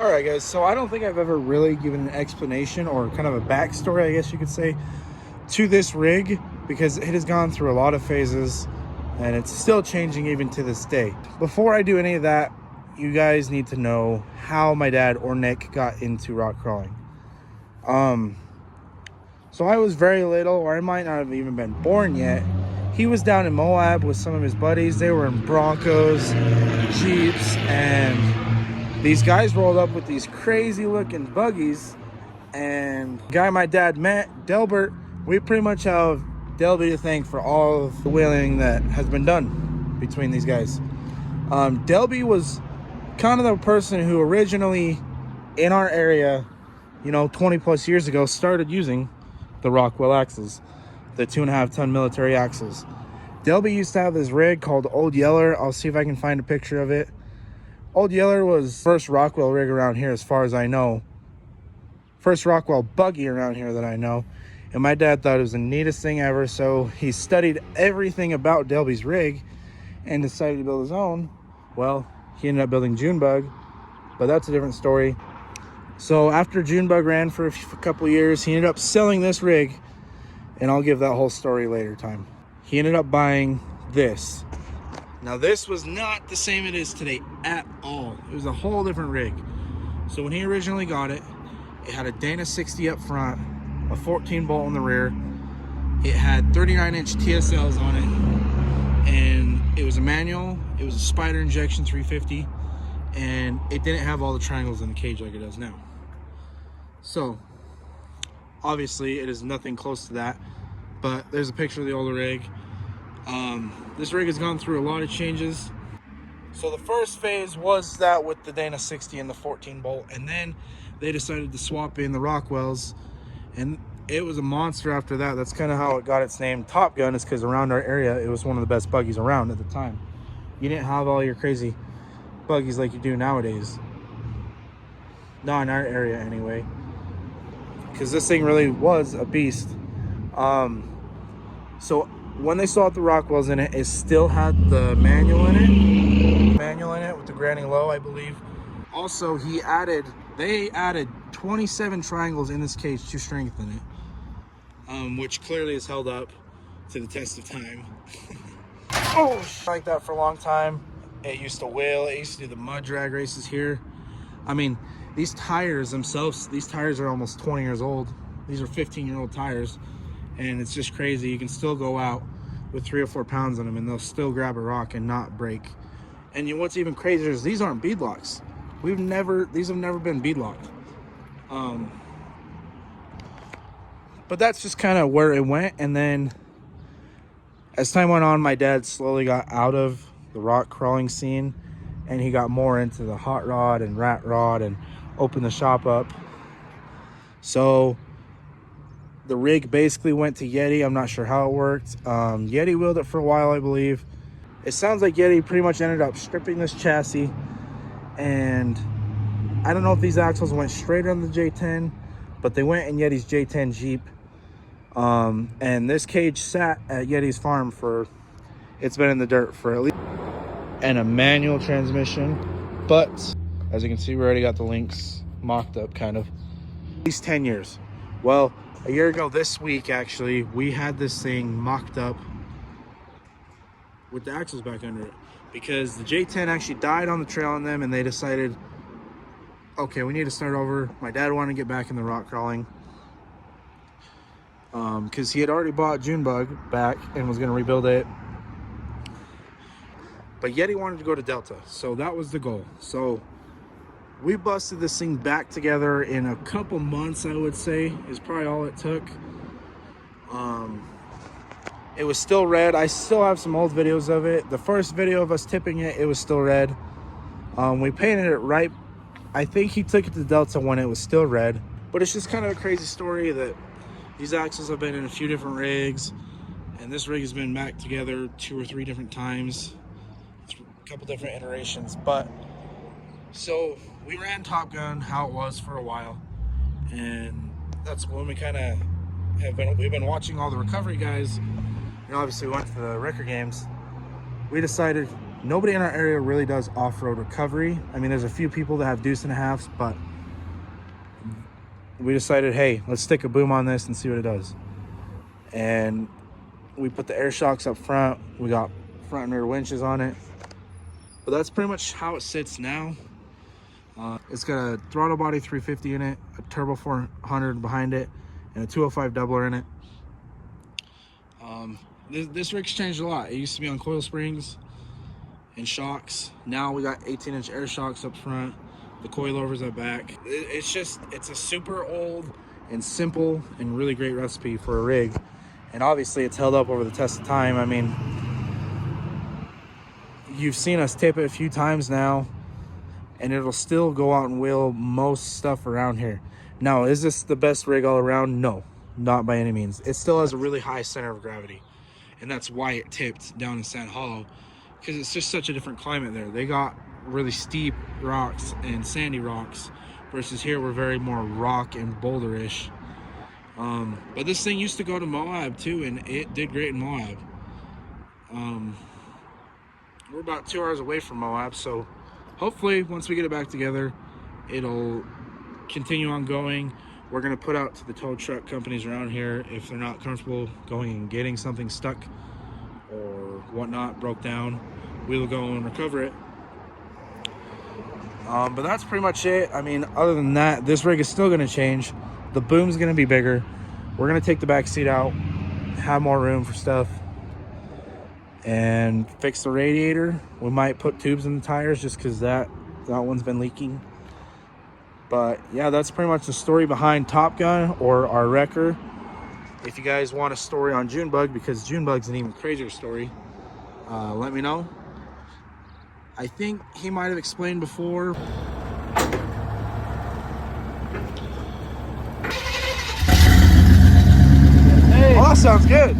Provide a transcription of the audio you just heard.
All right, guys. So I don't think I've ever really given an explanation or kind of a backstory, I guess you could say, to this rig because it has gone through a lot of phases and it's still changing even to this day. Before I do any of that, you guys need to know how my dad or Nick got into rock crawling. So I was very little, or I might not have even been born yet. He was down in Moab with some of his buddies. They were in Broncos, Jeeps, and these guys rolled up with these crazy looking buggies, and the guy my dad met, Delbert, we pretty much have Delby to thank for all of the whaling that has been done between these guys. Delby was kind of the person who originally in our area, 20 plus years ago, started using the Rockwell axles, the 2.5-ton military axles. Delby used to have this rig called Old Yeller. I'll see if I can find a picture of it. Old Yeller was first Rockwell rig around here as far as I know. First Rockwell buggy around here that I know. And my dad thought it was the neatest thing ever, so he studied everything about Delby's rig and decided to build his own. Well, he ended up building Junebug, but that's a different story. So after Junebug ran for a couple years, he ended up selling this rig, and I'll give that whole story later time. He ended up buying this. Now this was not the same it is today at all. It was a whole different rig. So when he originally got it, it had a Dana 60 up front, a 14 bolt in the rear. It had 39-inch TSLs on it, and it was a manual. It was a Spider injection 350, and it didn't have all the triangles in the cage like it does now. So obviously it is nothing close to that, but there's a picture of the older rig. This rig has gone through a lot of changes. So the first phase was that with the Dana 60 and the 14 bolt, and then they decided to swap in the Rockwells, and it was a monster after that. That's kind of how it got its name Top Gun, is because around our area it was one of the best buggies around at the time. You didn't have all your crazy buggies like you do nowadays, not in our area anyway, because this thing really was a beast. So when they saw the Rockwells in it, it still had the manual in it with the Granny Low, I believe. Also, they added 27 triangles in this cage to strengthen it, which clearly has held up to the test of time. Like that for a long time. It used to wheel. It used to do the mud drag races here. I mean, these tires themselves, these tires are almost 20 years old. These are 15-year-old tires, and it's just crazy. You can still go out with 3 or 4 pounds on them, and they'll still grab a rock and not break. And what's even crazier is these aren't bead locks. These have never been bead locked. But that's just kind of where it went. And then as time went on, my dad slowly got out of the rock crawling scene, and he got more into the hot rod and rat rod and opened the shop up. So the rig basically went to Yeti. I'm not sure how it worked. Yeti wheeled it for a while, I believe. It sounds like Yeti pretty much ended up stripping this chassis, and I don't know if these axles went straight on the J10, but they went in Yeti's J10 Jeep. And this cage sat at Yeti's farm it's been in the dirt for at least, and a manual transmission. But as you can see, we already got the links mocked up kind of. At least 10 years. Well, a year ago this week, actually, we had this thing mocked up with the axles back under it, because the J10 actually died on the trail on them, and they decided, okay, we need to start over. My dad wanted to get back in the rock crawling, because he had already bought Junebug back and was going to rebuild it. But Yeti wanted to go to Delta, so that was the goal. So we busted this thing back together in a couple months, I would say, is probably all it took. It was still red. I still have some old videos of it. The first video of us tipping it, it was still red. We painted it right. I think he took it to Delta when it was still red. But it's just kind of a crazy story that these axles have been in a few different rigs, and this rig has been back together 2 or 3 different times. It's a couple different iterations. But so we ran Top Gun how it was for a while, and that's when we kind of we've been watching all the recovery guys. Obviously we went to the Ricker games. We decided Nobody in our area really does off-road recovery. I mean, there's a few people that have deuce and a halves, but we decided, hey, let's stick a boom on this and see what it does. And we put the air shocks up front. We got front and rear winches on it. But that's pretty much how it sits now. It's got a throttle body 350 in it, a turbo 400 behind it, and a 205 doubler in it. This rig's changed a lot. It used to be on coil springs and shocks. Now we got 18-inch air shocks up front, the coilovers at back. It's a super old and simple and really great recipe for a rig. And obviously it's held up over the test of time. I mean, you've seen us tape it a few times now, and it'll still go out and wheel most stuff around here. Now, is this the best rig all around? No, not by any means. It still has a really high center of gravity, and that's why it tipped down in Sand Hollow, because it's just such a different climate there. They got really steep rocks and sandy rocks, versus here we're very more rock and boulderish. But this thing used to go to Moab too, and it did great in Moab. We're about 2 hours away from Moab, so hopefully once we get it back together, it'll continue on going. We're going to put out to the tow truck companies around here if they're not comfortable going and getting something stuck or whatnot, broke down. We'll go and recover it. But that's pretty much it. I mean, other than that, this rig is still going to change. The boom's going to be bigger. We're going to take the back seat out, have more room for stuff, and fix the radiator. We might put tubes in the tires just because that one's been leaking. But yeah, that's pretty much the story behind Top Gun, or our wrecker. If you guys want a story on Junebug, because Junebug's an even crazier story, let me know. I think he might have explained before. Hey. Oh, that sounds good.